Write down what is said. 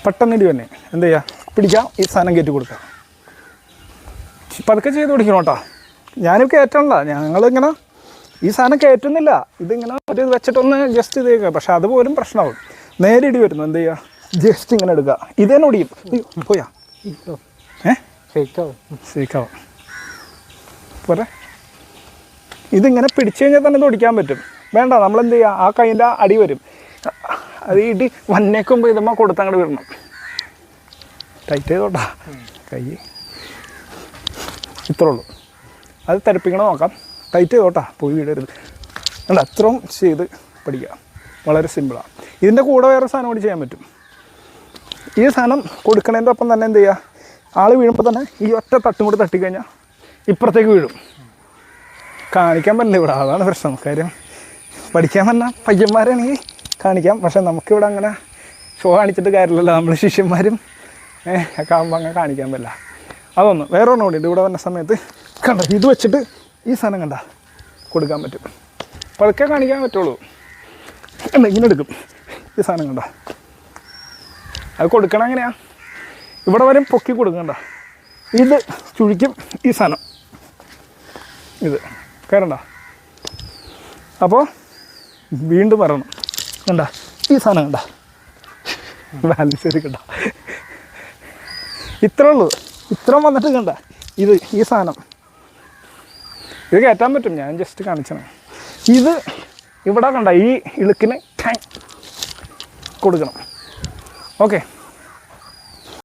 പെട്ടെന്ന് ഇടി തന്നെ എന്ത് ചെയ്യുക, പിടിക്കാം, ഈ സാധനം കയറ്റി കൊടുക്കാം. പതുക്കെ ചെയ്ത് പിടിക്കണം കേട്ടോ. ഞാനും കയറ്റണില്ല, ഞങ്ങളിങ്ങനെ ഈ സാധനം കയറ്റുന്നില്ല, ഇതിങ്ങനെ ഒരു വെച്ചിട്ടൊന്ന് ജസ്റ്റ് ഇത് ചെയ്യുക. പക്ഷെ അതുപോലും പ്രശ്നമാവും. നേരെ ഇടി വരുന്നു, എന്ത് ചെയ്യുക, ജസ്റ്റ് ഇങ്ങനെ എടുക്കുക. ഇതേനെ ഒടിയും. പോയാ സീക്കാവും പോരെ. ഇതിങ്ങനെ പിടിച്ചു കഴിഞ്ഞാൽ തന്നെ ഇത് ഒടിക്കാൻ പറ്റും. വേണ്ട, നമ്മളെന്ത് ചെയ്യുക, ആ കൈൻ്റെ അടി വരും, അത് ഇടി വന്നേക്കുമ്പോൾ ഇതുമ്പോൾ കൊടുത്തങ്ങോട്ട് വിടണം. ടൈറ്റ് ചെയ്തോട്ടാ കൈ, ഇത്രേ ഉള്ളൂ. അത് തരപ്പിക്കണം നോക്കാം. ടൈറ്റ് ചെയ്തോട്ടാ, പോയി വീടരുത്. അല്ല, അത്രയും ചെയ്ത് പഠിക്കുക, വളരെ സിമ്പിളാണ്. ഇതിൻ്റെ കൂടെ വേറെ സാധനം കൂടി ചെയ്യാൻ പറ്റും. ഈ സാധനം കൊടുക്കണതിൻ്റെ ഒപ്പം തന്നെ എന്ത് ചെയ്യുക, ആൾ വീഴുമ്പോൾ തന്നെ ഈ ഒറ്റ തട്ടും കൂടി തട്ടിക്കഴിഞ്ഞാൽ ഇപ്പുറത്തേക്ക് വീഴും. കാണിക്കാൻ പറ്റില്ല ഇവിടെ, അതാണ് പ്രശ്നം. കാര്യം പഠിക്കാൻ പറഞ്ഞാൽ പയ്യന്മാരാണെങ്കിൽ കാണിക്കാം, പക്ഷെ നമുക്കിവിടെ അങ്ങനെ ഷോ കാണിച്ചിട്ട് കാര്യമില്ലല്ലോ. നമ്മൾ ശിഷ്യന്മാരും ഒക്കെ ആകുമ്പോൾ അങ്ങനെ കാണിക്കാൻ പറ്റില്ല. അതൊന്ന് വേറെ ഒന്നും കൂടി ഉണ്ട്. ഇവിടെ വന്ന സമയത്ത് കണ്ട, ഇത് വെച്ചിട്ട് ഈ സാധനം കണ്ട കൊടുക്കാൻ പറ്റും. പതുക്കെ കാണിക്കാൻ പറ്റുള്ളൂ. കണ്ട, ഇങ്ങനെ എടുക്കും ഈ സാധനം കണ്ട. അത് കൊടുക്കണം എങ്ങനെയാണ്, ഇവിടെ വരും പൊക്കി കൊടുക്കണ്ട, ഇത് ചുഴിക്കും ഈ സാധനം, ഇത് കയറണ്ട. അപ്പോൾ വീണ്ടും വരണം. കണ്ട, ഈ സാധനം കണ്ട, ബാലൻസ് ചെയ്ത് കണ്ട. ഇത്രേ ഉള്ളൂ. ഇത്രയും വന്നിട്ട് കണ്ട, ഇത് ഈ സാധനം ഇത് കയറ്റാൻ പറ്റും. ഞാൻ ജസ്റ്റ് കാണിച്ചാണ്. ഇത് ഇവിടെ കണ്ട, ഈ ഇളുക്കിന് കൊടുക്കണം. ഓക്കെ.